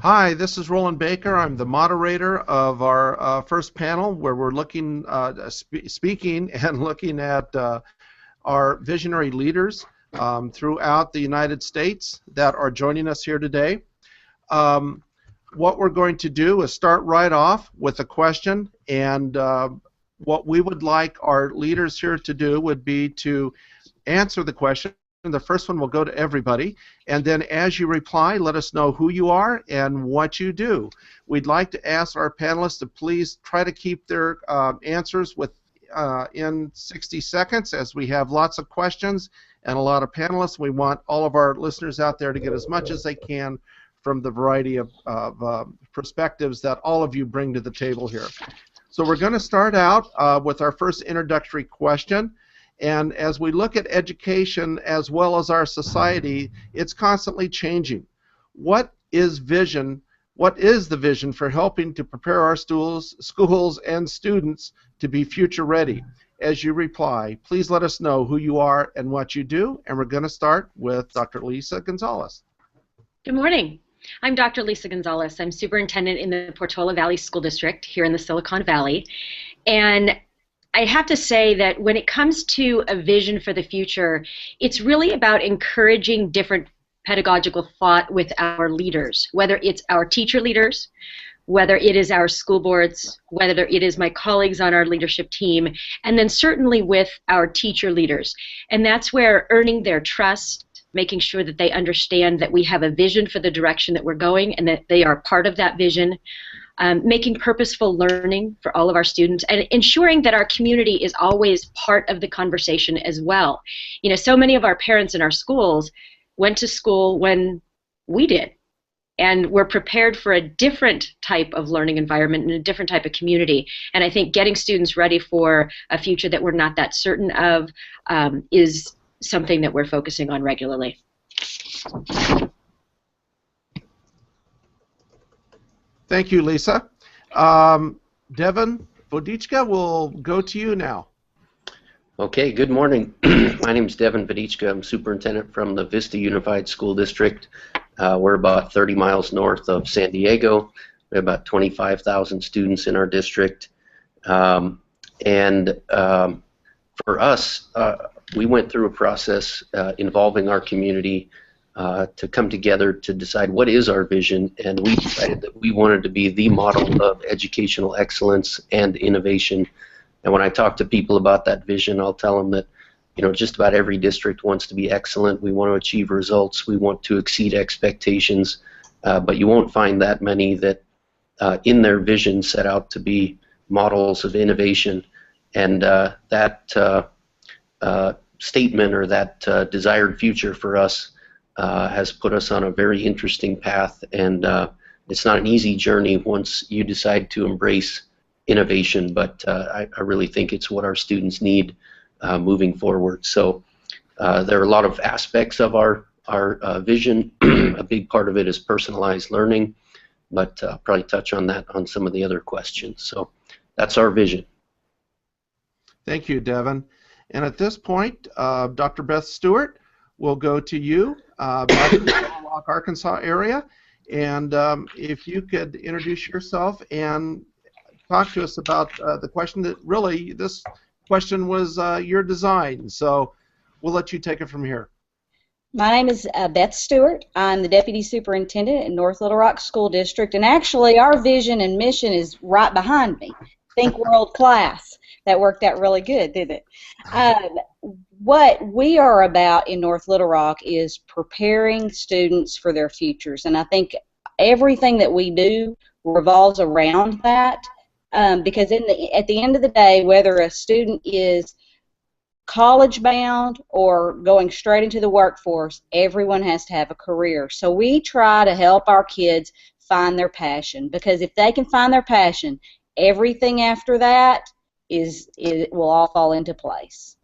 Hi, this is Roland Baker. I'm the moderator of our first panel where we're looking, speaking and looking at our visionary leaders throughout the United States that are joining us here today. What we're going to do is start right off with a question, and what we would like our leaders here to do would be to answer the question. The first one will go to everybody, and then as you reply, let us know who you are and what you do. We'd like to ask our panelists to please try to keep their answers in 60 seconds, as we have lots of questions and a lot of panelists. We want all of our listeners out there to get as much as they can from the variety of perspectives that all of you bring to the table here. So we're going to start out with our first introductory question. And as we look at education as well as our society, it's constantly changing. What is vision? What is the vision for helping to prepare our schools and students to be future ready? As you reply, please let us know who you are and what you do. And we're going to start with Dr. Lisa Gonzales. Good morning. I'm Dr. Lisa Gonzales. I'm superintendent in the Portola Valley School District here in the Silicon Valley. And I have to say that when it comes to a vision for the future, it's really about encouraging different pedagogical thought with our leaders, whether it's our teacher leaders, whether it is our school boards, whether it is my colleagues on our leadership team, and then certainly with our teacher leaders. And that's where earning their trust, making sure that they understand that we have a vision for the direction that we're going and that they are part of that vision, making purposeful learning for all of our students, and ensuring that our community is always part of the conversation as well. You know, so many of our parents in our schools went to school when we did, and we're prepared for a different type of learning environment and a different type of community. And I think getting students ready for a future that we're not that certain of is something that we're focusing on regularly. Thank you, Lisa. Devon Bodhichitta, will go to you now. Okay, good morning. My name is Devon Bodhichitta. I'm superintendent from the Vista Unified School District. We're about 30 miles north of San Diego. We have about 25,000 students in our district. For us, we went through a process involving our community to come together to decide what is our vision, and we decided that we wanted to be the model of educational excellence and innovation. And when I talk to people about that vision, I'll tell them that, you know, just about every district wants to be excellent. We want to achieve results. We want to exceed expectations, but you won't find that many that in their vision set out to be models of innovation. And that statement, or that desired future for us, has put us on a very interesting path, and it's not an easy journey once you decide to embrace innovation, but I really think it's what our students need moving forward. So there are a lot of aspects of our vision. A big part of it is personalized learning, but I'll probably touch on that on some of the other questions. So that's our vision. Thank you, Devon. And at this point, Dr. Beth Stewart, we'll go to you, back in the Little Rock, Arkansas area, and if you could introduce yourself and talk to us about the question that really, this question was your design, so we'll let you take it from here. My name is Beth Stewart. I'm the Deputy Superintendent in North Little Rock School District, and actually our vision and mission is right behind me. Think world class. That worked out really good, didn't it? What we are about in North Little Rock is preparing students for their futures, and I think everything that we do revolves around that, because at the end of the day, whether a student is college bound or going straight into the workforce, everyone has to have a career. So we try to help our kids find their passion, because if they can find their passion, everything after that it will all fall into place.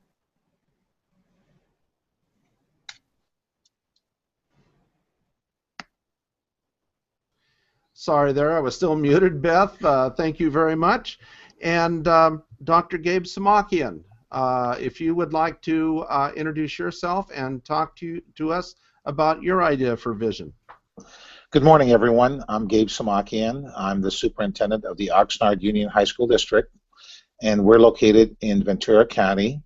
Sorry there, I was still muted, Beth. Thank you very much. And Dr. Gabe Samakian, if you would like to introduce yourself and talk to us about your idea for vision. Good morning, everyone. I'm Gabe Samakian. I'm the superintendent of the Oxnard Union High School District, and we're located in Ventura County,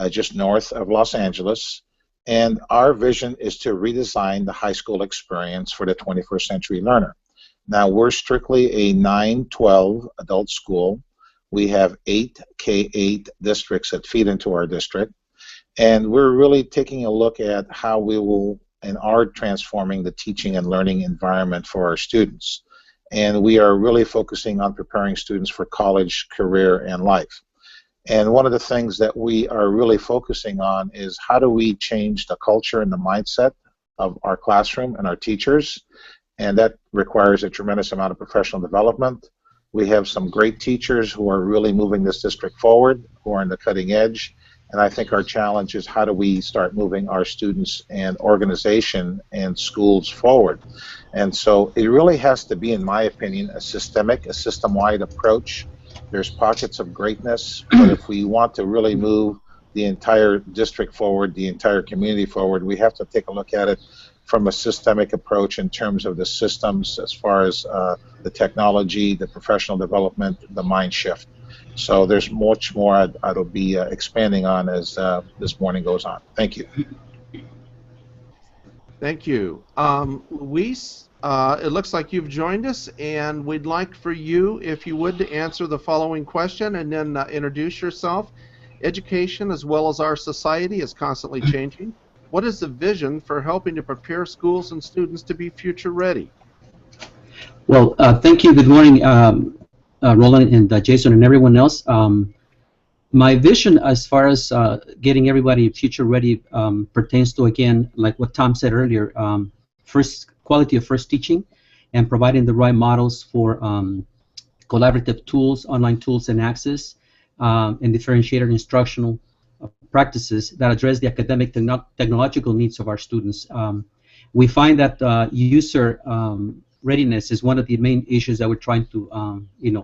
just north of Los Angeles. And our vision is to redesign the high school experience for the 21st century learner. Now, we're strictly a 9-12 adult school. We have 8 K-8 districts that feed into our district, and we're really taking a look at how we will and are transforming the teaching and learning environment for our students. And we are really focusing on preparing students for college, career, and life. And one of the things that we are really focusing on is how do we change the culture and the mindset of our classroom and our teachers, and that requires a tremendous amount of professional development. We have some great teachers who are really moving this district forward, who are on the cutting edge, and I think our challenge is how do we start moving our students and organization and schools forward. And so it really has to be, in my opinion, a system-wide approach. There's pockets of greatness, but if we want to really move the entire district forward, the entire community forward, we have to take a look at it from a systemic approach in terms of the systems as far as the technology, the professional development, the mind shift. So there's much more I'll be expanding on as this morning goes on. Thank you. Thank you. Luis, it looks like you've joined us, and we'd like for you, if you would, to answer the following question and then introduce yourself. Education, as well as our society, is constantly changing. What is the vision for helping to prepare schools and students to be future ready? Well, thank you. Good morning, Roland and Jason and everyone else. My vision as far as getting everybody future ready pertains to, again, like what Tom said earlier, first quality of first teaching and providing the right models for collaborative tools, online tools and access, and differentiated instructional practices that address the academic technological needs of our students. We find that user readiness is one of the main issues that we're trying to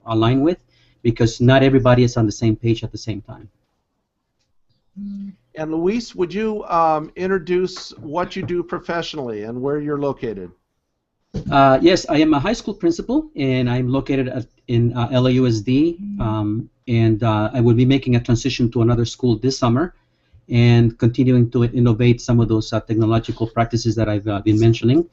align with, because not everybody is on the same page at the same time. And Luis, would you introduce what you do professionally and where you're located? Yes, I am a high school principal, and I'm located in LAUSD, and I will be making a transition to another school this summer and continuing to innovate some of those technological practices that I've been mentioning.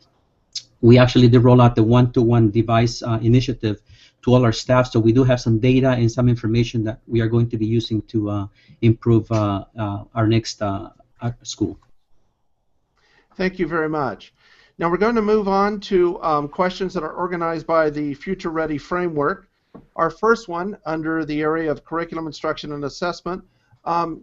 We actually did roll out the one-to-one device initiative to all our staff, so we do have some data and some information that we are going to be using to improve our next school. Thank you very much. Now we're going to move on to questions that are organized by the Future Ready framework. Our first one, under the area of curriculum instruction and assessment.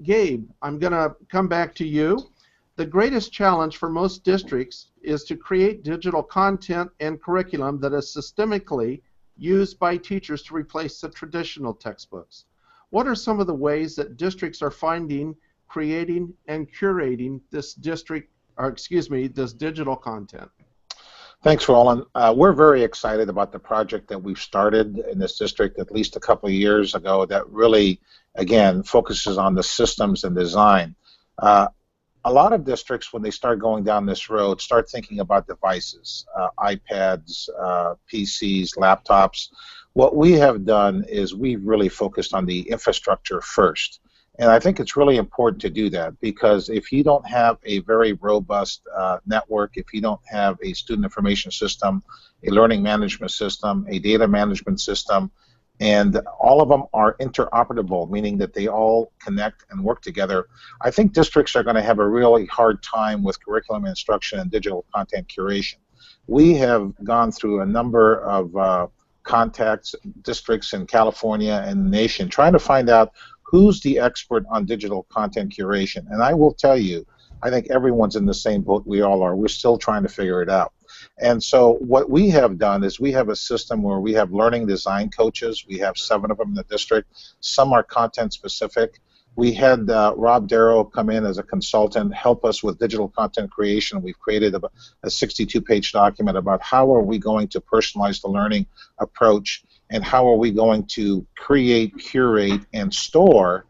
Gabe, I'm going to come back to you. The greatest challenge for most districts is to create digital content and curriculum that is systemically used by teachers to replace the traditional textbooks. What are some of the ways that districts are finding, creating, and curating this this digital content? Thanks, Roland. We're very excited about the project that we've started in this district at least a couple of years ago that really, again, focuses on the systems and design. A lot of districts, when they start going down this road, start thinking about devices, iPads, PCs, laptops. What we have done is we've really focused on the infrastructure first. And I think it's really important to do that, because if you don't have a very robust network, if you don't have a student information system, a learning management system, a data management system, and all of them are interoperable, meaning that they all connect and work together, I think districts are going to have a really hard time with curriculum instruction and digital content curation. We have gone through a number of contacts, districts in California and the nation, trying to find out who's the expert on digital content curation. And I will tell you, I think everyone's in the same boat we all are. We're still trying to figure it out. And so what we have done is we have a system where we have learning design coaches. We have 7 of them in the district. Some are content specific. We had Rob Darrow come in as a consultant, help us with digital content creation. We've created a 62-page document about how are we going to personalize the learning approach, and how are we going to create, curate, and store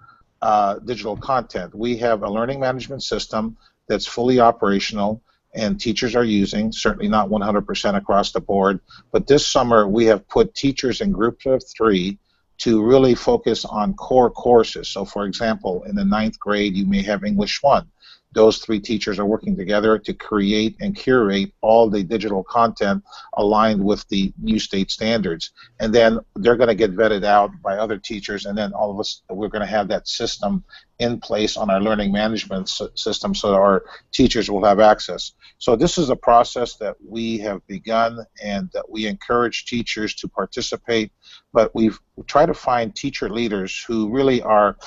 digital content. We have a learning management system that's fully operational. and teachers are using, certainly not 100% across the board, but this summer we have put teachers in groups of 3 to really focus on core courses. So for example, in the 9th grade you may have English 1. Those 3 teachers are working together to create and curate all the digital content aligned with the new state standards. And then they're going to get vetted out by other teachers, and then all of us, we're going to have that system in place on our learning management system so that our teachers will have access. So this is a process that we have begun, and that we encourage teachers to participate, but we've tried to find teacher leaders who really are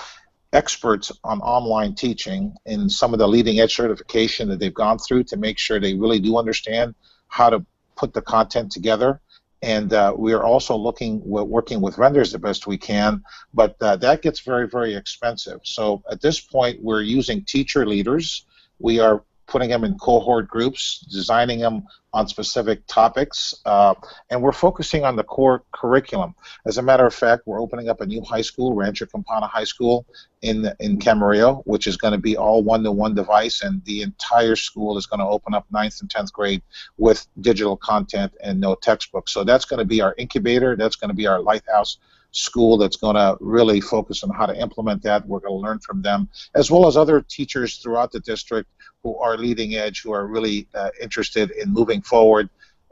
experts on online teaching in some of the leading edge certification that they've gone through to make sure they really do understand how to put the content together. And we are also working with vendors the best we can, but that gets very, very expensive. So at this point, we're using teacher leaders. We are putting them in cohort groups, designing them on specific topics, and we're focusing on the core curriculum. As a matter of fact, we're opening up a new high school, Rancho Campana High School in Camarillo, which is going to be all one-to-one device, and the entire school is going to open up 9th and 10th grade with digital content and no textbooks. So that's going to be our incubator. That's going to be our lighthouse school that's going to really focus on how to implement that. We're going to learn from them, as well as other teachers throughout the district who are leading edge, who are really interested in moving forward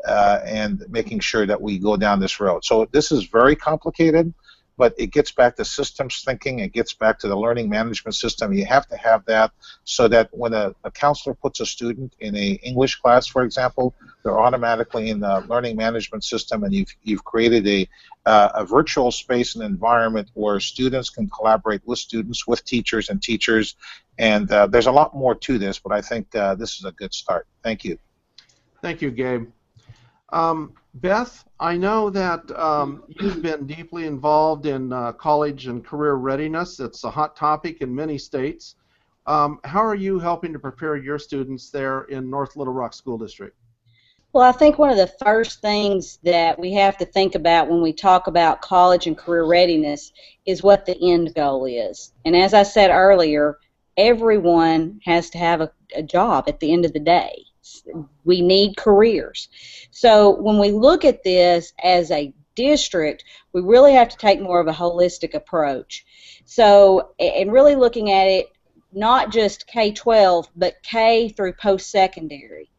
and making sure that we go down this road. So this is very complicated, but it gets back to systems thinking. It gets back to the learning management system. You have to have that so that when a counselor puts a student in an English class, for example, they're automatically in the learning management system, and you've created a virtual space and environment where students can collaborate with students, with teachers and teachers. And there's a lot more to this, but I think this is a good start. Thank you. Thank you, Gabe. Beth, I know that you've been deeply involved in college and career readiness. It's a hot topic in many states. How are you helping to prepare your students there in North Little Rock School District? Well, I think one of the first things that we have to think about when we talk about college and career readiness is what the end goal is. And as I said earlier, everyone has to have a job at the end of the day. We need careers. So when we look at this as a district, we really have to take more of a holistic approach. So, and really looking at it not just K-12, but K through post-secondary.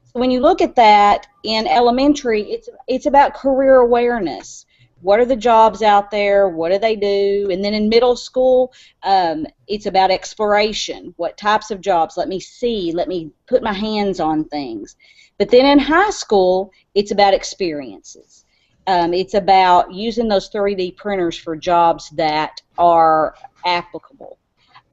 So when you look at that in elementary, it's about career awareness. What are the jobs out there? What do they do? And then in middle school, it's about exploration. What types of jobs? Let me see. Let me put my hands on things. But then in high school, it's about experiences. It's about using those 3D printers for jobs that are applicable.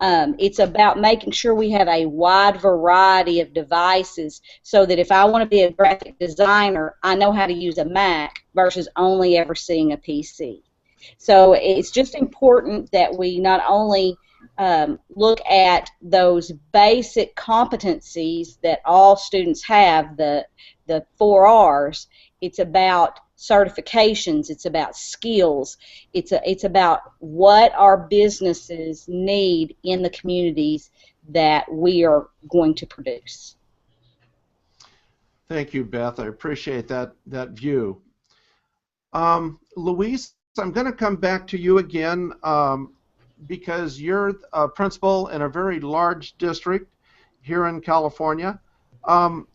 It's about making sure we have a wide variety of devices so that if I want to be a graphic designer, I know how to use a Mac versus only ever seeing a PC. So it's just important that we not only look at those basic competencies that all students have, the 4 R's. It's about certifications, it's about skills, it's about what our businesses need in the communities that we are going to produce. Thank you, Beth. I appreciate that view. Luis, I'm going to come back to you again because you're a principal in a very large district here in California.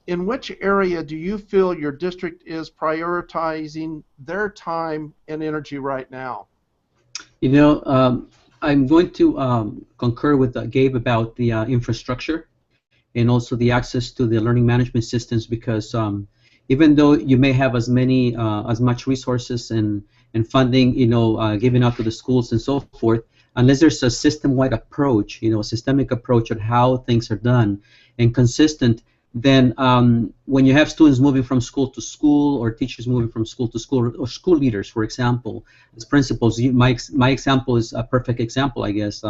In which area do you feel your district is prioritizing their time and energy right now? You know, I'm going to concur with Gabe about the infrastructure and also the access to the learning management systems, because even though you may have as much resources and funding, you know, given out to the schools and so forth, unless there's a system-wide approach, you know, a systemic approach on how things are done and consistent, then when you have students moving from school to school, or teachers moving from school to school, or school leaders, for example, as principals, my example is a perfect example, I guess.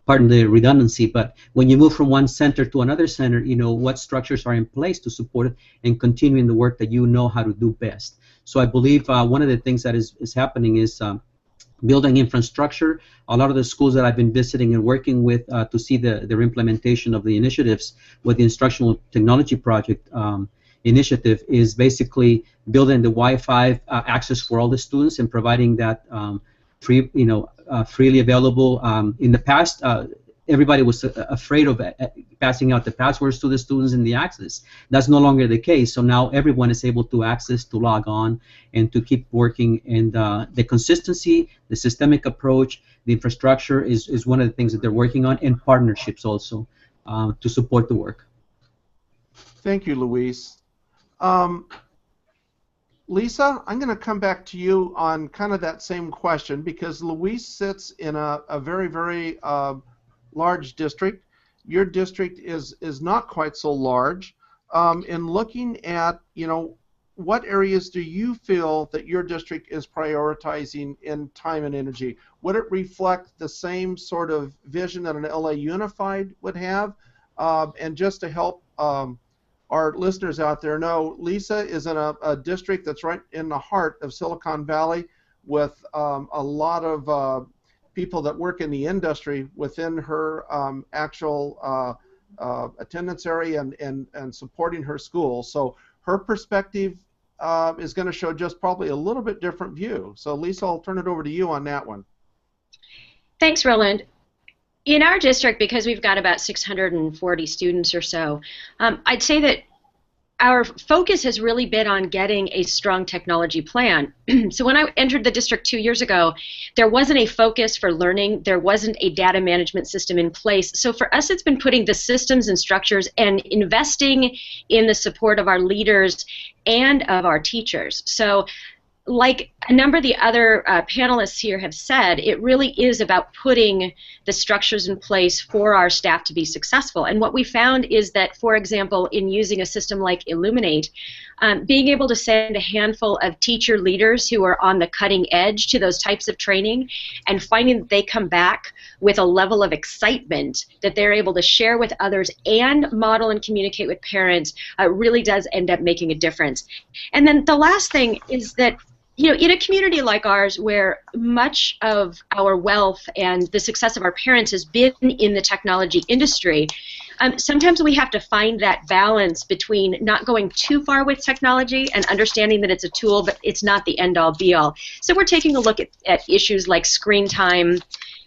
Pardon the redundancy, but when you move from one center to another center, you know, what structures are in place to support it and continuing the work that you know how to do best. So I believe one of the things that is happening is building infrastructure. A lot of the schools that I've been visiting and working with to see their implementation of the initiatives with the Instructional Technology Project initiative is basically building the Wi-Fi access for all the students and providing that free, freely available. In the past, everybody was afraid of passing out the passwords to the students and the access. That's no longer the case. So now everyone is able to access, to log on, and to keep working. And the consistency, the systemic approach, the infrastructure is one of the things that they're working on, and partnerships also to support the work. Thank you, Luis. Lisa, I'm going to come back to you on kind of that same question, because Luis sits in a very, very large district. Your district is not quite so large. In looking at, what areas do you feel that your district is prioritizing in time and energy? Would it reflect the same sort of vision that an LA Unified would have? And just to help our listeners out there know, Lisa is in a district that's right in the heart of Silicon Valley, with a lot of people that work in the industry within her actual attendance area and supporting her school. So her perspective is going to show just probably a little bit different view. So Lisa, I'll turn it over to you on that one. Thanks, Roland. In our district, because we've got about 640 students or so, I'd say that our focus has really been on getting a strong technology plan. So when I entered the district 2 years ago, there wasn't a focus for learning. There wasn't a data management system in place. So for us, it's been putting the systems and structures and investing in the support of our leaders and of our teachers. So like a number of the other panelists here have said, it really is about putting the structures in place for our staff to be successful. And what we found is that, for example, in using a system like Illuminate, being able to send a handful of teacher leaders who are on the cutting edge to those types of training, and finding that they come back with a level of excitement that they're able to share with others and model and communicate with parents really does end up making a difference. And then the last thing is that, in a community like ours, where much of our wealth and the success of our parents has been in the technology industry, sometimes we have to find that balance between not going too far with technology and understanding that it's a tool, but it's not the end-all, be-all. So we're taking a look at issues like screen time,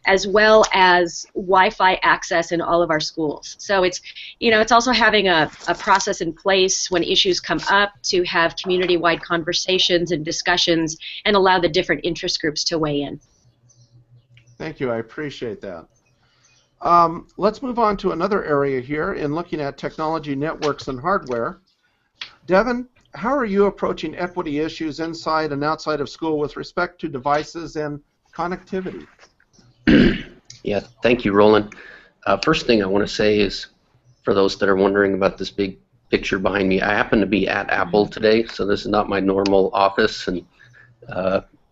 as well as Wi-Fi access in all of our schools. So it's also having a process in place when issues come up to have community-wide conversations and discussions and allow the different interest groups to weigh in. Thank you. I appreciate that. Let's move on to another area here in looking at technology, networks, and hardware. Devin, how are you approaching equity issues inside and outside of school with respect to devices and connectivity? Yeah, thank you, Roland. First thing I want to say is, for those that are wondering about this big picture behind me, I happen to be at Apple today, so this is not my normal office, and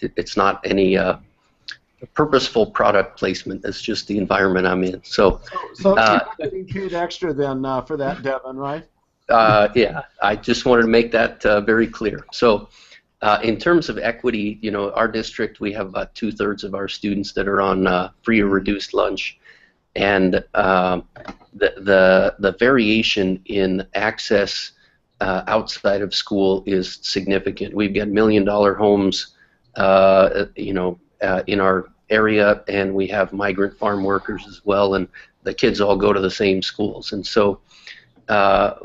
it's not any purposeful product placement. It's just the environment I'm in. So you're not getting paid extra then for that, Devin, right? Yeah, I just wanted to make that very clear. So in terms of equity, our district, we have about 2/3 of our students that are on free or reduced lunch, and the variation in access outside of school is significant. We've got $1 million homes, in our area, and we have migrant farm workers as well, and the kids all go to the same schools, and so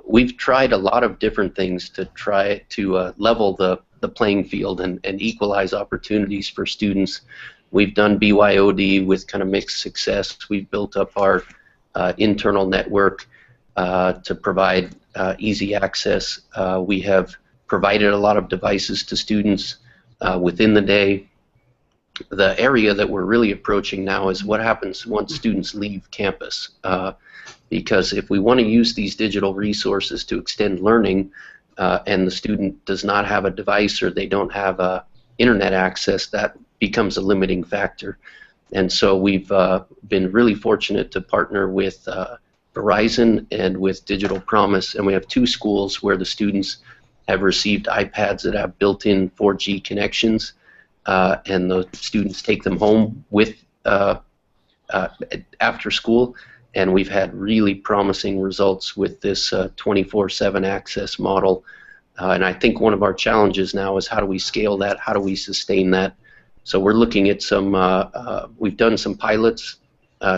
we've tried a lot of different things to try to level the playing field and equalize opportunities for students. We've done BYOD with kind of mixed success. We've built up our internal network to provide easy access. We have provided a lot of devices to students within the day. The area that we're really approaching now is what happens once students leave campus. Because if we want to use these digital resources to extend learning, and the student does not have a device or they don't have internet access, that becomes a limiting factor. And so we've been really fortunate to partner with Verizon and with Digital Promise, and we have 2 schools where the students have received iPads that have built-in 4G connections, and the students take them home with after school. And we've had really promising results with this 24/7 access model. And I think one of our challenges now is how do we scale that? How do we sustain that? So we're looking at some, we've done some pilots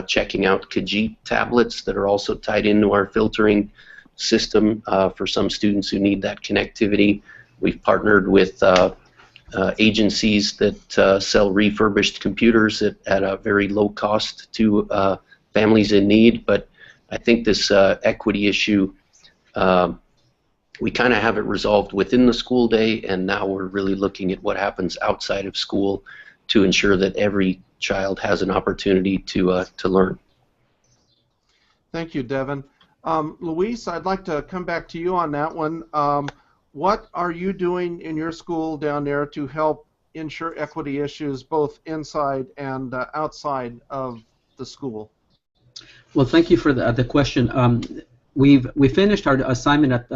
checking out Khajiit tablets that are also tied into our filtering system for some students who need that connectivity. We've partnered with agencies that sell refurbished computers at a very low cost to families in need. But I think this equity issue, we kind of have it resolved within the school day, and now we're really looking at what happens outside of school to ensure that every child has an opportunity to learn. Thank you, Devin. Luis, I'd like to come back to you on that one. What are you doing in your school down there to help ensure equity issues both inside and outside of the school? Well, thank you for the question. We finished our assignment at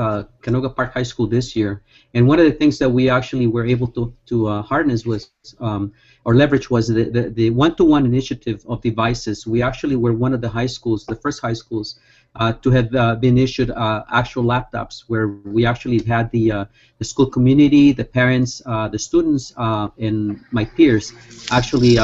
Canoga Park High School this year, and one of the things that we actually were able to harness was or leverage was the one-to-one initiative of devices. We actually were one of the high schools, the first high schools, to have been issued actual laptops, where we actually had the school community, the parents, the students, and my peers actually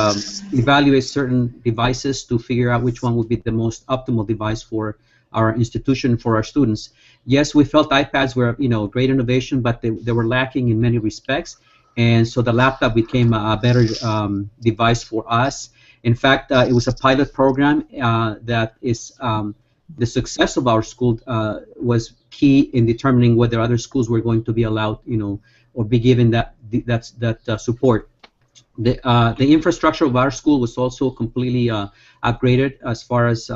evaluate certain devices to figure out which one would be the most optimal device for our institution, for our students. Yes, we felt iPads were, great innovation, but they were lacking in many respects, and so the laptop became a better device for us. In fact, it was a pilot program that is the success of our school was key in determining whether other schools were going to be allowed, or be given that support. The infrastructure of our school was also completely upgraded as far as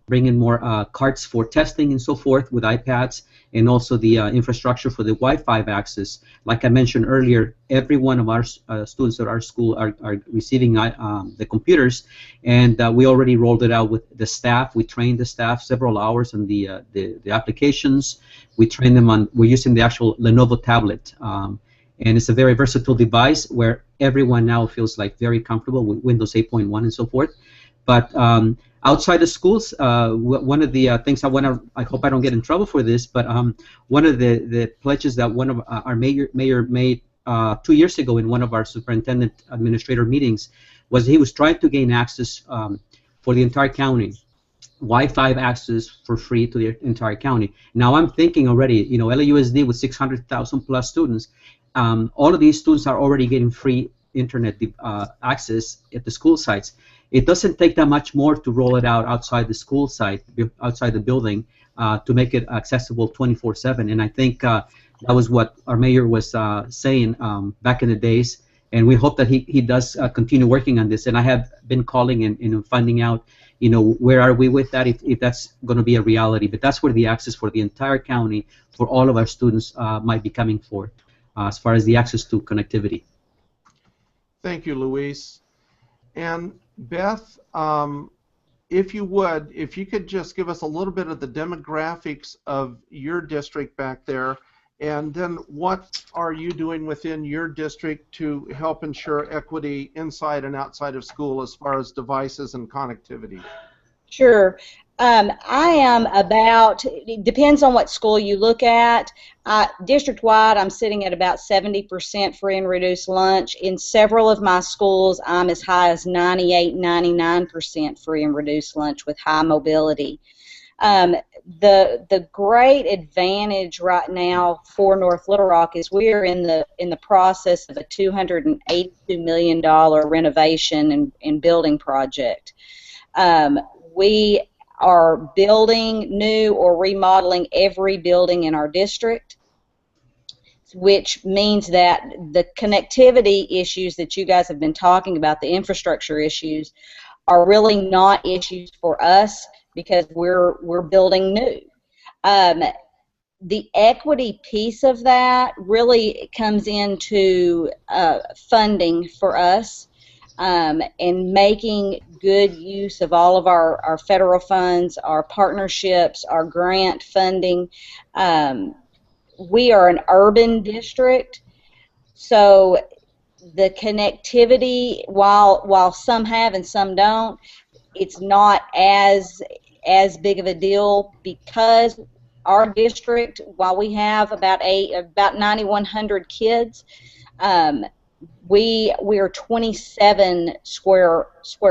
bringing more carts for testing and so forth with iPads, and also the infrastructure for the Wi-Fi access. Like I mentioned earlier, every one of our students at our school are receiving the computers, and we already rolled it out with the staff. We trained the staff several hours on the applications. We trained them on, we're using the actual Lenovo tablet. And it's a very versatile device where everyone now feels like very comfortable with Windows 8.1 and so forth. But outside the schools, one of the things I hope I don't get in trouble for this, but one of the pledges that one of our mayor made 2 years ago in one of our superintendent administrator meetings was he was trying to gain access for the entire county, Wi-Fi access for free to the entire county. Now I'm thinking already, LAUSD with 600,000 plus students, all of these students are already getting free internet access at the school sites. It doesn't take that much more to roll it out outside the school site, outside the building, to make it accessible 24/7. And I think that was what our mayor was saying back in the days. And we hope that he does continue working on this. And I have been calling and finding out, where are we with that, if that's going to be a reality. But that's where the access for the entire county, for all of our students, might be coming for, as far as the access to connectivity. Thank you, Luis. And Beth, if you could just give us a little bit of the demographics of your district back there, and then what are you doing within your district to help ensure equity inside and outside of school as far as devices and connectivity? Sure. I am about, it depends on what school you look at. District-wide, I'm sitting at about 70% free and reduced lunch. In several of my schools, I'm as high as 98, 99% free and reduced lunch with high mobility. The great advantage right now for North Little Rock is we are in the process of a $282 million renovation and building project. We are building new or remodeling every building in our district, which means that the connectivity issues that you guys have been talking about, the infrastructure issues, are really not issues for us because we're building new. The equity piece of that really comes into funding for us. And making good use of all of our federal funds, our partnerships, our grant funding. We are an urban district, so the connectivity, while some have and some don't, it's not as big of a deal because our district, while we have about 9,100 kids, we are 27 square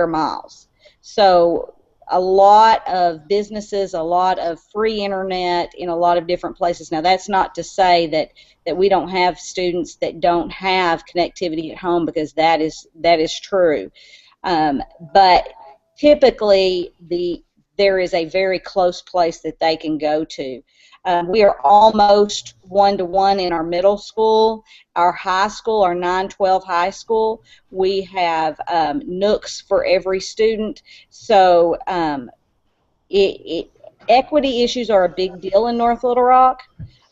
miles. So a lot of businesses, a lot of free internet in a lot of different places. Now that's not to say that we don't have students that don't have connectivity at home, because that is true. But typically there is a very close place that they can go to. We are almost one-to-one in our middle school. Our high school, our 912 high school, we have nooks for every student. So equity issues are a big deal in North Little Rock,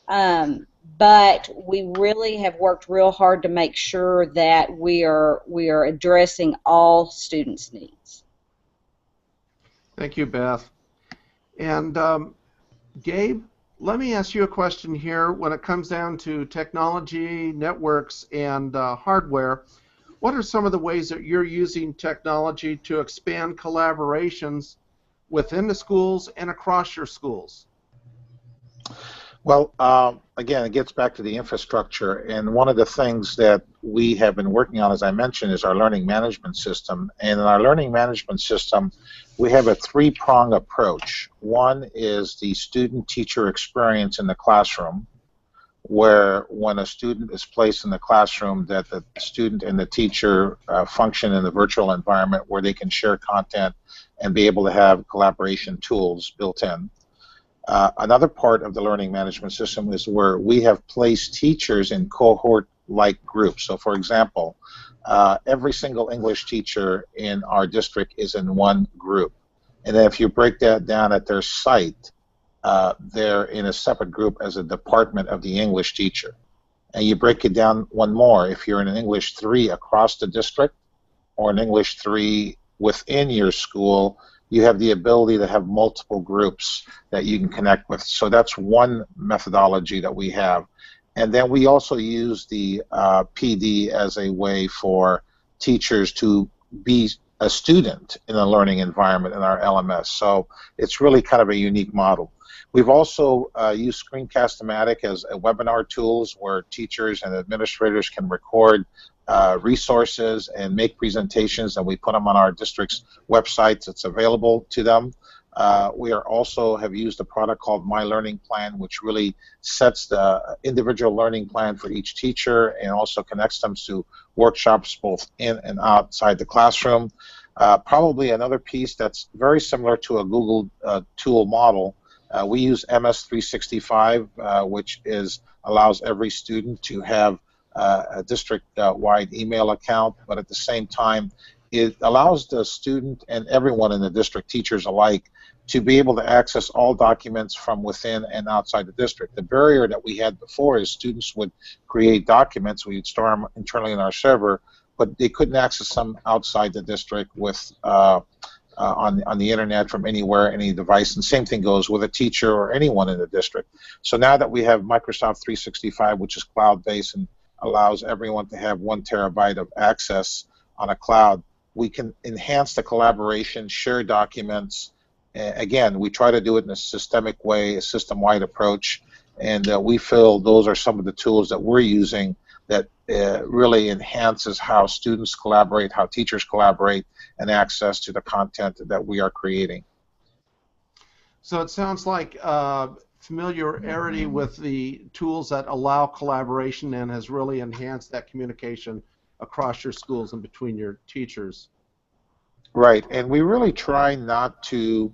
but we really have worked real hard to make sure that we are addressing all students' needs. Thank you, Beth. And Gabe, let me ask you a question here. When it comes down to technology, networks, and hardware, what are some of the ways that you're using technology to expand collaborations within the schools and across your schools? Well, again, it gets back to the infrastructure, and one of the things that we have been working on, as I mentioned, is our learning management system. And in our learning management system, we have a three-pronged approach. One is the student-teacher experience in the classroom, where when a student is placed in the classroom, that the student and the teacher function in the virtual environment where they can share content and be able to have collaboration tools built in. Another part of the learning management system is where we have placed teachers in cohort-like groups. So, for example, every single English teacher in our district is in one group. And then if you break that down at their site, they're in a separate group as a department of the English teacher. And you break it down one more. If you're in an English 3 across the district or an English 3 within your school, you have the ability to have multiple groups that you can connect with. So that's one methodology that we have. And then we also use the PD as a way for teachers to be a student in a learning environment in our LMS. So it's really kind of a unique model. We've also used Screencast-O-Matic as a webinar tools where teachers and administrators can record resources and make presentations, and we put them on our district's websites. It's available to them. We are also have used a product called My Learning Plan, which really sets the individual learning plan for each teacher and also connects them to workshops both in and outside the classroom. Probably another piece that's very similar to a Google tool model. We use MS365, which allows every student to have a district-wide email account, but at the same time, it allows the student and everyone in the district, teachers alike, to be able to access all documents from within and outside the district. The barrier that we had before is students would create documents, we'd store them internally in our server, but they couldn't access them outside the district with on the internet from anywhere, any device, and same thing goes with a teacher or anyone in the district. So now that we have Microsoft 365, which is cloud-based and allows everyone to have 1 terabyte of access on a cloud, we can enhance the collaboration, share documents. Again, we try to do it in a systemic way, a system-wide approach, and we feel those are some of the tools that we're using that really enhances how students collaborate, how teachers collaborate, and access to the content that we are creating. So it sounds like familiarity with the tools that allow collaboration and has really enhanced that communication across your schools and between your teachers. Right, and we really try not to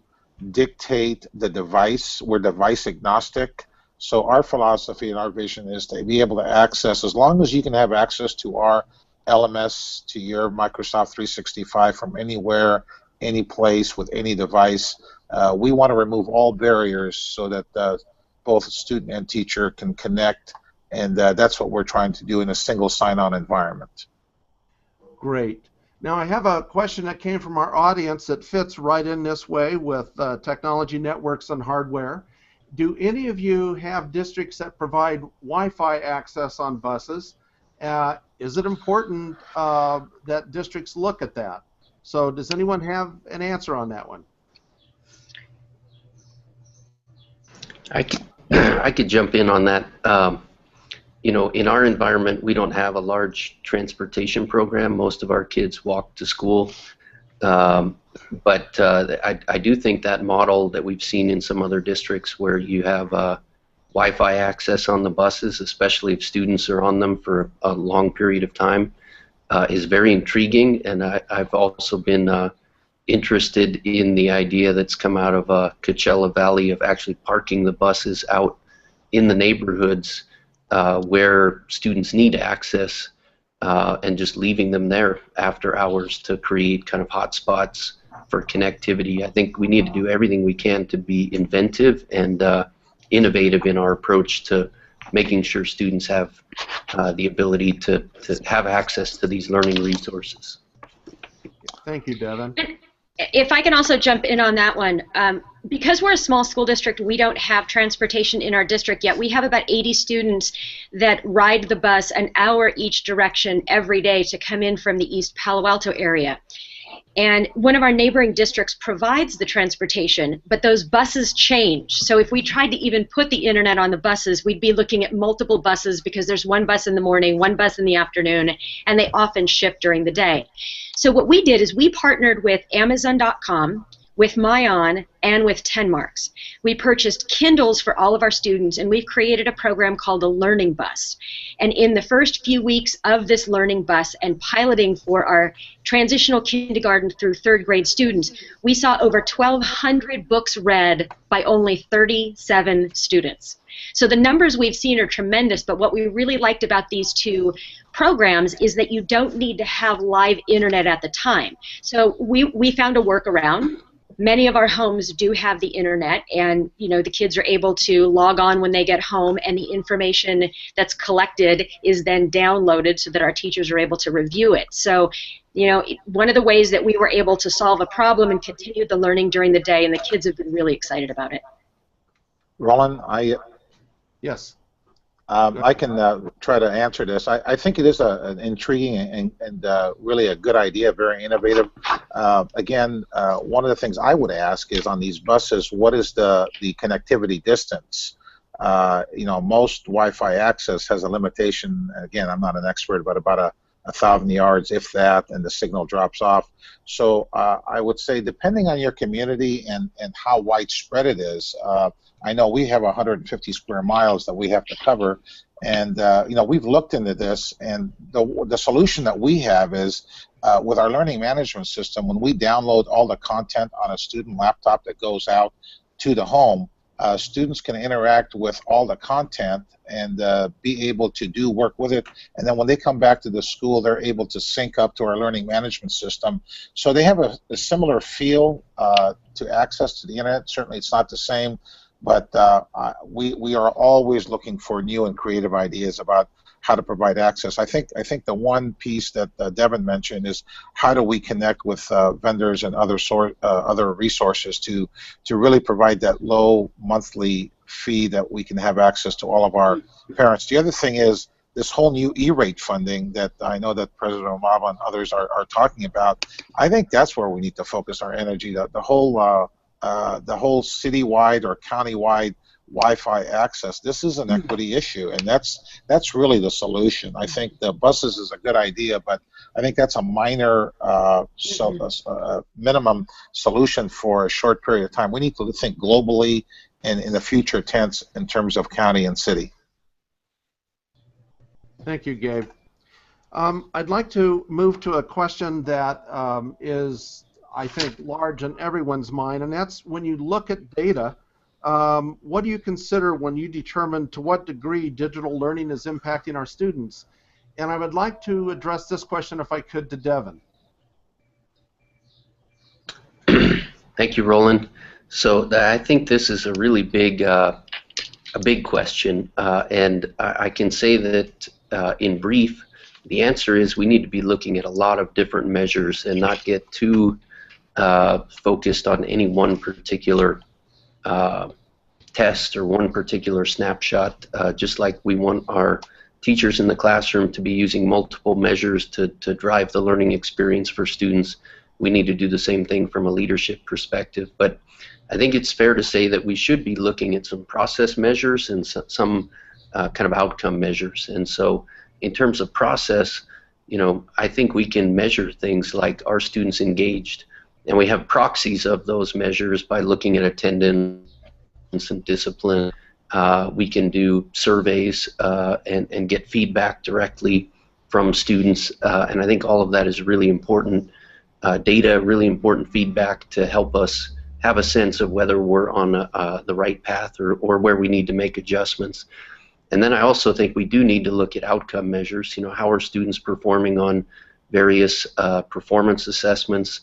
dictate the device. We're device agnostic. So our philosophy and our vision is to be able to access, as long as you can have access to our LMS, to your Microsoft 365 from anywhere, any place, with any device. We want to remove all barriers so that both student and teacher can connect, and that's what we're trying to do in a single sign-on environment. Great. Now I have a question that came from our audience that fits right in this way with technology, networks, and hardware. Do any of you have districts that provide Wi-Fi access on buses? Is it important that districts look at that? So does anyone have an answer on that one? I could jump in on that. You know, in our environment, we don't have a large transportation program. Most of our kids walk to school. But I do think that model that we've seen in some other districts where you have Wi-Fi access on the buses, especially if students are on them for a long period of time, is very intriguing. And I've also been interested in the idea that's come out of Coachella Valley of actually parking the buses out in the neighborhoods where students need access and just leaving them there after hours to create kind of hotspots for connectivity. I think we need to do everything we can to be inventive and innovative in our approach to making sure students have the ability to have access to these learning resources. Thank you, Devin. If I can also jump in on that one, because we're a small school district, we don't have transportation in our district yet. We have about 80 students that ride the bus an hour each direction every day to come in from the East Palo Alto area. And one of our neighboring districts provides the transportation, but those buses change. So if we tried to even put the internet on the buses, we'd be looking at multiple buses because there's one bus in the morning, one bus in the afternoon, and they often shift during the day. So what we did is we partnered with Amazon.com, with Myon, and with 10 Marks. We purchased Kindles for all of our students, and we've created a program called a Learning Bus. And in the first few weeks of this Learning Bus and piloting for our transitional kindergarten through third grade students, we saw over 1,200 books read by only 37 students. So the numbers we've seen are tremendous, but what we really liked about these two programs is that you don't need to have live internet at the time. So we found a workaround. Many of our homes do have the internet, and you know the kids are able to log on when they get home, and the information that's collected is then downloaded so that our teachers are able to review it. So, you know, one of the ways that we were able to solve a problem and continue the learning during the day, and the kids have been really excited about it. Roland, Yes. I can try to answer this. I think it is an intriguing and really a good idea, very innovative. Again, one of the things I would ask is on these buses, what is the connectivity distance? You know, most Wi-Fi access has a limitation. Again, I'm not an expert, but about 1,000 yards, if that, and the signal drops off. So I would say, depending on your community and how widespread it is, I know we have 150 square miles that we have to cover, and you know, we've looked into this, and the solution that we have is with our learning management system. When we download all the content on a student laptop that goes out to the home, students can interact with all the content and be able to do work with it, and then when they come back to the school, they're able to sync up to our learning management system. So they have a similar feel to access to the internet. Certainly it's not the same, but we are always looking for new and creative ideas about how to provide access. I think the one piece that Devin mentioned is how do we connect with vendors and other resources to really provide that low monthly fee that we can have access to all of our parents. The other thing is this whole new E-rate funding that I know that President Obama and others are talking about. I think that's where we need to focus our energy. The whole citywide or countywide Wi-Fi access. This is an equity issue, and that's really the solution. I think the buses is a good idea, but I think that's a minor minimum solution for a short period of time. We need to think globally and in the future tense in terms of county and city. Thank you, Gabe. I'd like to move to a question that is, I think, large in everyone's mind, and that's when you look at data, what do you consider when you determine to what degree digital learning is impacting our students? And I would like to address this question, if I could, to Devin. Thank you, Roland. So I think this is a really big question, and I can say that in brief, the answer is we need to be looking at a lot of different measures and not get too focused on any one particular test or one particular snapshot, just like we want our teachers in the classroom to be using multiple measures to drive the learning experience for students, we need to do the same thing from a leadership perspective. But I think it's fair to say that we should be looking at some process measures and some kind of outcome measures. And so in terms of process, I think we can measure things like, are students engaged? And we have proxies of those measures by looking at attendance and discipline. We can do surveys and get feedback directly from students, and I think all of that is really important data, really important feedback to help us have a sense of whether we're on the right path or where we need to make adjustments. And then I also think we do need to look at outcome measures. How are students performing on various performance assessments?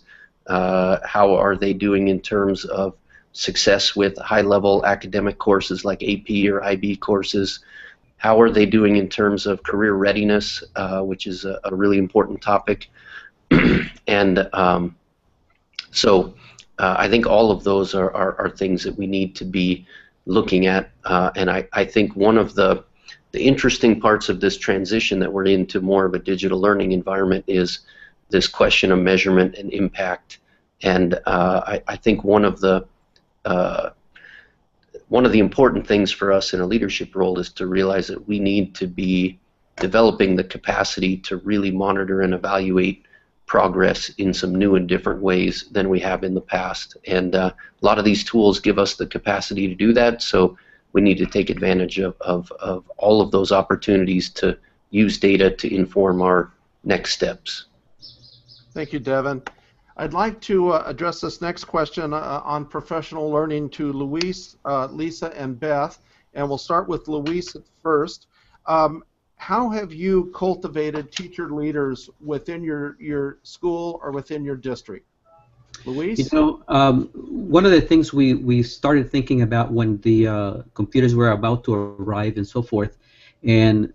How are they doing in terms of success with high-level academic courses like AP or IB courses? How are they doing in terms of career readiness, which is a really important topic? And so I think all of those are things that we need to be looking at. And I think one of the interesting parts of this transition that we're into more of a digital learning environment is this question of measurement and impact. And I think one of the important things for us in a leadership role is to realize that we need to be developing the capacity to really monitor and evaluate progress in some new and different ways than we have in the past. And a lot of these tools give us the capacity to do that, so we need to take advantage of all of those opportunities to use data to inform our next steps. Thank you, Devin. I'd like to address this next question on professional learning to Luis, Lisa, and Beth, and we'll start with Luis at first. How have you cultivated teacher leaders within your school or within your district? Luis? One of the things we started thinking about when the computers were about to arrive and so forth, and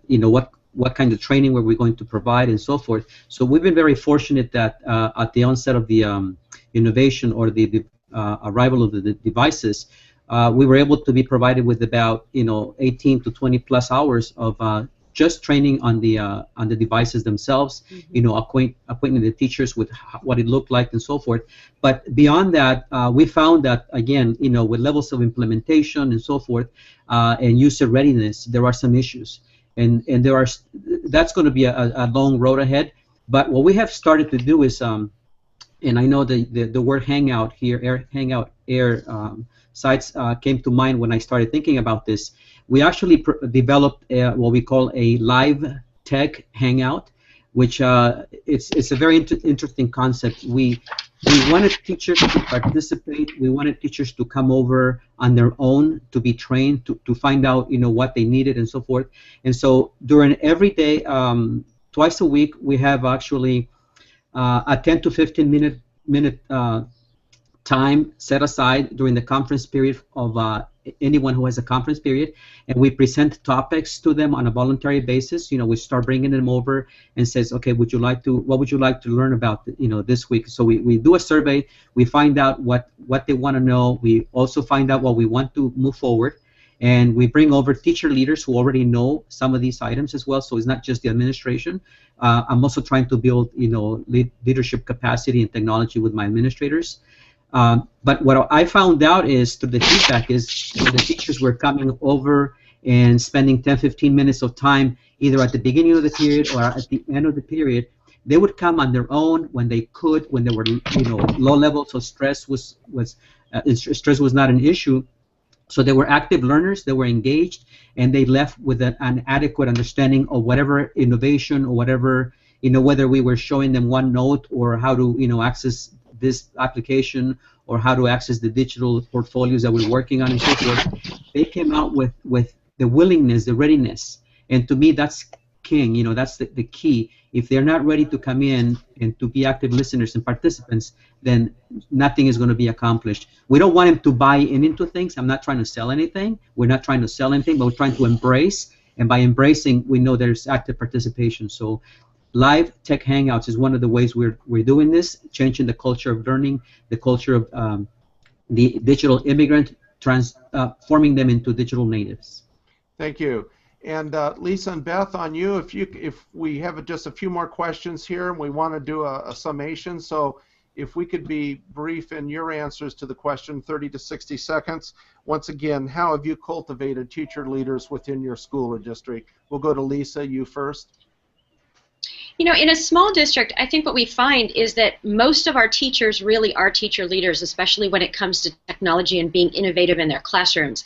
what kind of training were we going to provide and so forth. So we've been very fortunate that at the onset of the innovation or the arrival of the devices, we were able to be provided with about 18 to 20 plus hours of just training on the devices themselves, acquainting the teachers with what it looked like and so forth. But beyond that, we found that, again, with levels of implementation and so forth, and user readiness, there are some issues. And that's going to be a long road ahead. But what we have started to do is, and I know the word Hangout here, Hangout Air sites came to mind when I started thinking about this. We actually developed what we call a live tech hangout, which it's a very interesting concept. We wanted teachers to participate. We wanted teachers to come over on their own to be trained to find out what they needed and so forth. And so during every day, twice a week, we have actually a 10 to 15 minute time set aside during the conference period of anyone who has a conference period, and we present topics to them on a voluntary basis. We start bringing them over and says, okay, what would you like to learn about this week? So we do a survey, we find out what they want to know, we also find out what we want to move forward, and we bring over teacher leaders who already know some of these items as well, so it's not just the administration. I'm also trying to build leadership capacity and technology with my administrators. But what I found out is, through the feedback, is the teachers were coming over and spending 10-15 minutes of time either at the beginning of the period or at the end of the period. They would come on their own when they could, when there were low levels of stress stress was not an issue. So they were active learners, they were engaged, and they left with an adequate understanding of whatever innovation or whatever, whether we were showing them OneNote or how to access this application or how to access the digital portfolios that we're working on and so forth. They came out with the willingness, the readiness, and to me that's king. That's the key. If they're not ready to come in and to be active listeners and participants, then nothing is going to be accomplished. We don't want them to buy into things. I'm not trying to sell anything. We're not trying to sell anything, but we're trying to embrace, and by embracing, we know there's active participation. So live tech hangouts is one of the ways we're doing this, changing the culture of learning, the culture of the digital immigrant, transforming them into digital natives. Thank you. And Lisa and Beth, on you, if we have just a few more questions here, and we want to do a summation, so if we could be brief in your answers to the question, 30 to 60 seconds. Once again, how have you cultivated teacher leaders within your school or district? We'll go to Lisa, you first. You know, in a small district, I think what we find is that most of our teachers really are teacher leaders, especially when it comes to technology and being innovative in their classrooms.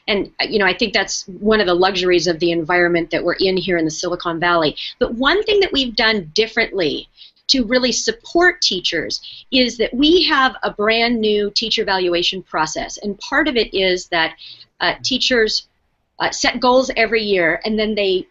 And, you know, I think that's one of the luxuries of the environment that we're in here in the Silicon Valley. But one thing that we've done differently to really support teachers is that we have a brand new teacher evaluation process. And part of it is that teachers set goals every year, and then they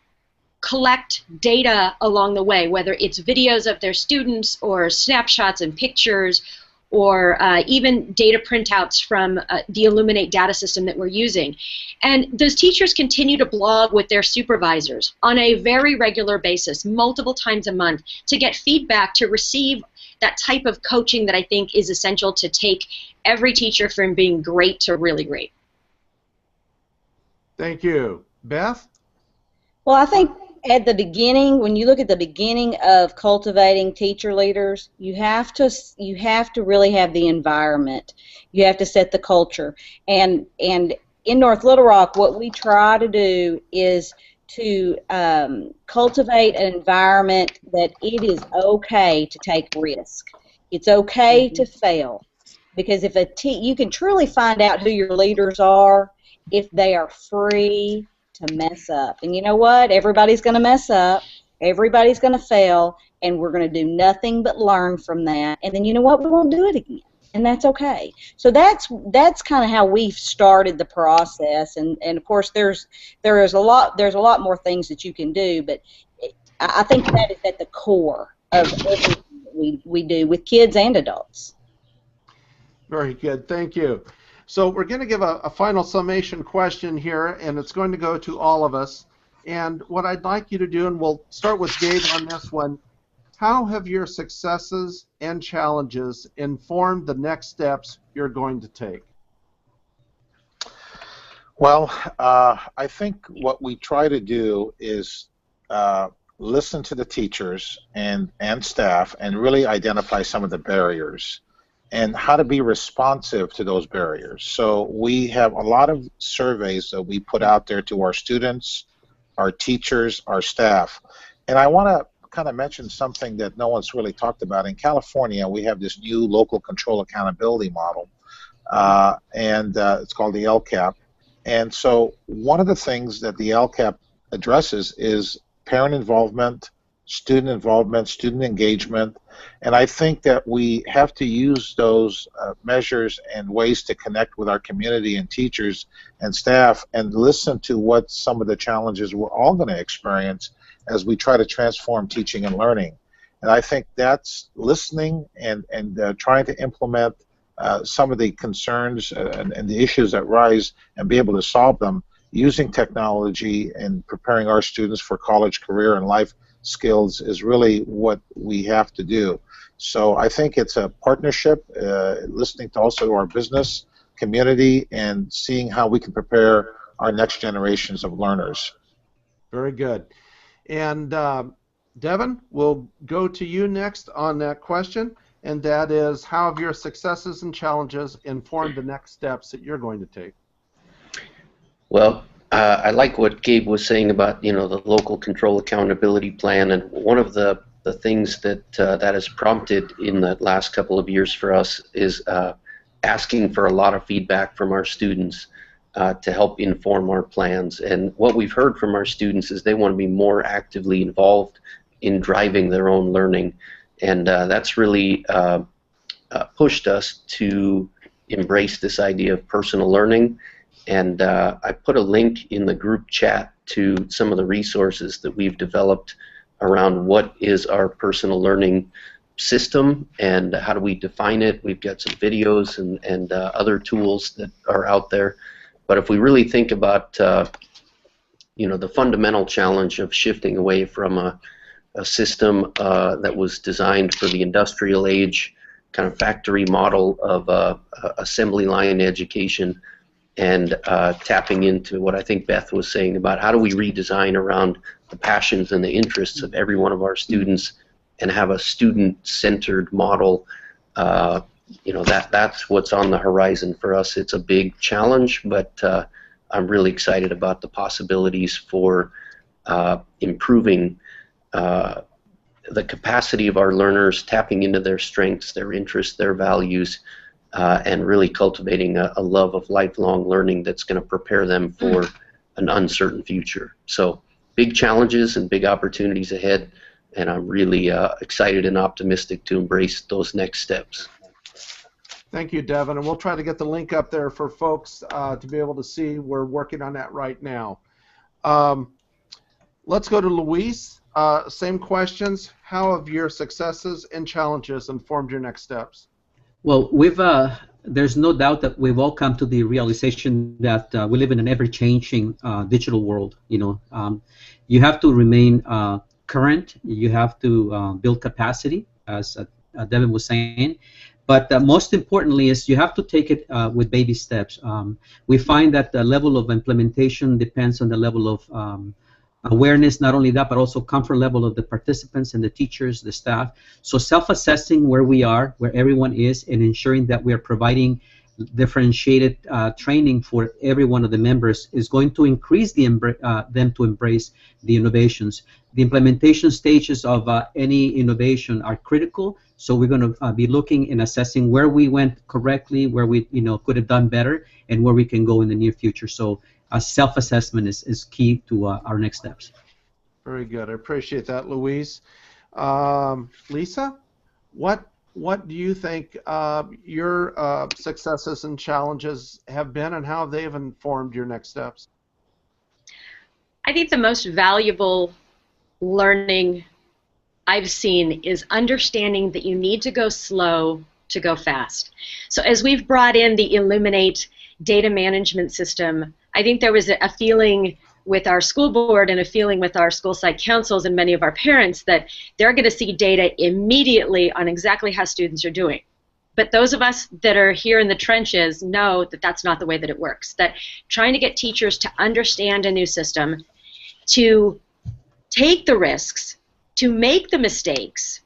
collect data along the way, whether it's videos of their students or snapshots and pictures, or even data printouts from the Illuminate data system that we're using. And those teachers continue to blog with their supervisors on a very regular basis, multiple times a month, to get feedback, to receive that type of coaching that I think is essential to take every teacher from being great to really great. Thank you. Beth? Well, I think at the beginning, when you look at the beginning of cultivating teacher leaders, you have to really have the environment. You have to set the culture. And in North Little Rock, what we try to do is to cultivate an environment that it is okay to take risk. It's okay to fail, because if you can truly find out who your leaders are if they are free to mess up. And you know what? Everybody's going to mess up. Everybody's going to fail, and we're going to do nothing but learn from that. And then you know what? We won't do it again, and that's okay. So that's kind of how we've started the process. And of course, there's a lot more things that you can do, but I think that is at the core of everything that we do with kids and adults. Very good. Thank you. So we're going to give a final summation question here, and it's going to go to all of us. And what I'd like you to do, and we'll start with Gabe on this one, how have your successes and challenges informed the next steps you're going to take? Well, I think what we try to do is listen to the teachers and staff and really identify some of the barriers and how to be responsive to those barriers. So we have a lot of surveys that we put out there to our students, our teachers, our staff. And I want to kind of mention something that no one's really talked about. In California, we have this new local control accountability model, and it's called the LCAP. And so one of the things that the LCAP addresses is parent involvement, student engagement, and I think that we have to use those measures and ways to connect with our community and teachers and staff and listen to what some of the challenges we're all going to experience as we try to transform teaching and learning. And I think that's listening and trying to implement some of the concerns and the issues that rise and be able to solve them using technology and preparing our students for college, career, and life skills is really what we have to do. So I think it's a partnership, listening to also our business community and seeing how we can prepare our next generations of learners. Very good. And Devin, we'll go to you next on that question, and that is, how have your successes and challenges informed the next steps that you're going to take? Well, I like what Gabe was saying about, the local control accountability plan, and one of the things that that has prompted in the last couple of years for us is asking for a lot of feedback from our students to help inform our plans. And what we've heard from our students is they want to be more actively involved in driving their own learning, and that's really pushed us to embrace this idea of personal learning. And I put a link in the group chat to some of the resources that we've developed around what is our personal learning system and how do we define it. We've got some videos and other tools that are out there. But if we really think about the fundamental challenge of shifting away from a system that was designed for the industrial age kind of factory model of assembly line education, and tapping into what I think Beth was saying about how do we redesign around the passions and the interests of every one of our students and have a student-centered model. That's what's on the horizon for us. It's a big challenge, but I'm really excited about the possibilities for improving the capacity of our learners, tapping into their strengths, their interests, their values, and really cultivating a love of lifelong learning that's going to prepare them for an uncertain future. So big challenges and big opportunities ahead, and I'm really excited and optimistic to embrace those next steps. Thank you, Devin, and we'll try to get the link up there for folks to be able to see. We're working on that right now. Let's go to Luis. Same questions. How have your successes and challenges informed your next steps? Well, there's no doubt that we've all come to the realization that we live in an ever-changing digital world. You have to remain current. You have to build capacity, as Devin was saying. But most importantly is you have to take it with baby steps. We find that the level of implementation depends on the level of awareness, not only that, but also comfort level of the participants and the teachers, the staff. So self-assessing where we are, where everyone is, and ensuring that we are providing differentiated training for every one of the members is going to increase them to embrace the innovations. The implementation stages of any innovation are critical, so we're going to be looking and assessing where we went correctly, where we could have done better, and where we can go in the near future. So self-assessment is key to our next steps. Very good. I appreciate that, Luis. Lisa, what do you think your successes and challenges have been, and how they've informed your next steps? I think the most valuable learning I've seen is understanding that you need to go slow to go fast. So as we've brought in the Illuminate data management system, I think there was a feeling with our school board and a feeling with our school site councils and many of our parents that they're going to see data immediately on exactly how students are doing. But those of us that are here in the trenches know that that's not the way that it works, that trying to get teachers to understand a new system, to take the risks, to make the mistakes,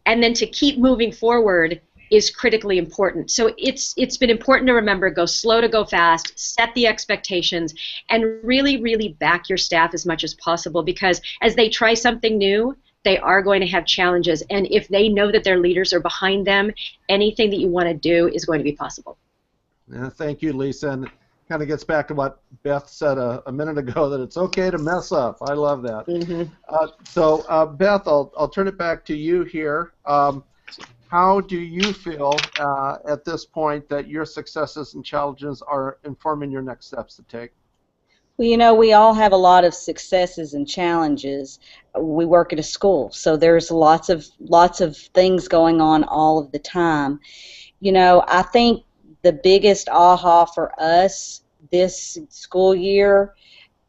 and then to keep moving forward is critically important. So it's been important to remember, go slow to go fast, set the expectations, and really, really back your staff as much as possible, because as they try something new, they are going to have challenges. And if they know that their leaders are behind them, anything that you want to do is going to be possible. Yeah, thank you, Lisa. And kind of gets back to what Beth said a minute ago, that it's okay to mess up. I love that. Mm-hmm. Beth, I'll turn it back to you here. How do you feel at this point that your successes and challenges are informing your next steps to take? Well, we all have a lot of successes and challenges. We work at a school, so there's lots of things going on all of the time. I think the biggest aha for us this school year,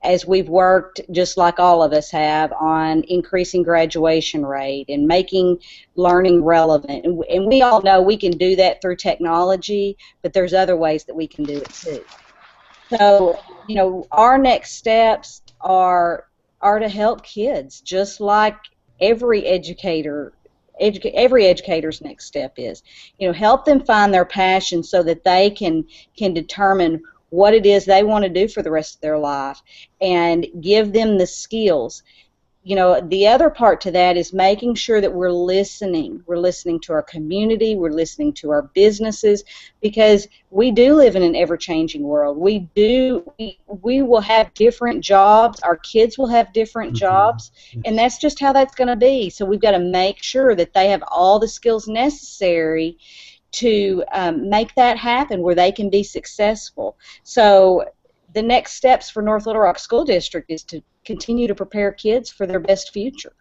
as we've worked, just like all of us have, on increasing graduation rate and making learning relevant. And we all know we can do that through technology, but there's other ways that we can do it too. So, our next steps are to help kids, just like every educator's next step is. Help them find their passion so that they can determine what it is they want to do for the rest of their life, and give them the skills. The other part to that is making sure that we're listening. We're listening to our community, we're listening to our businesses, because we do live in an ever-changing world. We will have different jobs, our kids will have different jobs, and that's just how that's going to be. So we've got to make sure that they have all the skills necessary to make that happen, where they can be successful. So the next steps for North Little Rock School District is to continue to prepare kids for their best future.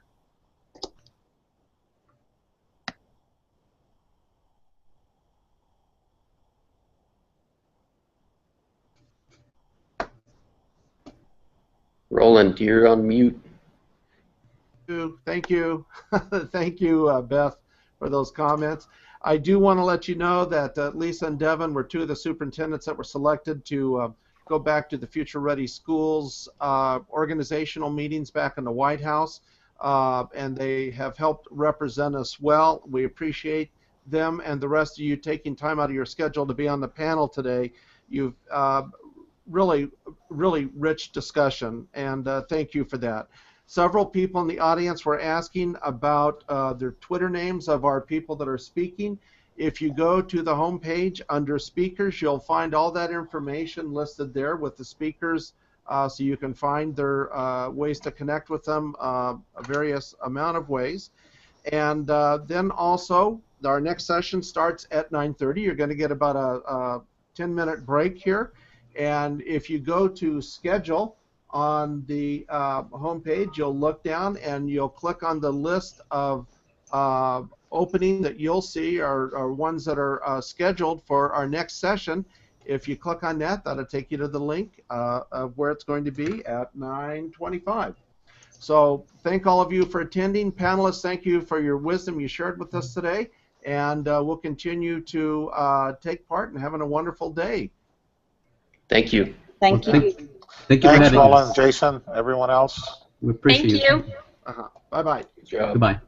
Roland, you're on mute. Thank you. Thank you, Beth, for those comments. I do want to let you know that Lisa and Devin were two of the superintendents that were selected to go back to the Future Ready Schools organizational meetings back in the White House, and they have helped represent us well. We appreciate them and the rest of you taking time out of your schedule to be on the panel today. You've really rich discussion, and thank you for that. Several people in the audience were asking about their Twitter names of our people that are speaking. If you go to the home page under speakers, you'll find all that information listed there with the speakers, so you can find their ways to connect with them, a various amount of ways. And then also, our next session starts at 9:30. You're going to get about a 10-minute break here. And if you go to schedule on the home page, you'll look down and you'll click on the list of opening that you'll see are ones that are scheduled for our next session. If you click on that, that'll take you to the link of where it's going to be at 9:25. So thank all of you for attending. Panelists, thank you for your wisdom you shared with us today, and we'll continue to take part in having a wonderful day. Thank you. Thank you. Thank you for Thanks, having Roland, us. Jason, everyone else. We appreciate Thank you. Bye-bye. Good job. Goodbye.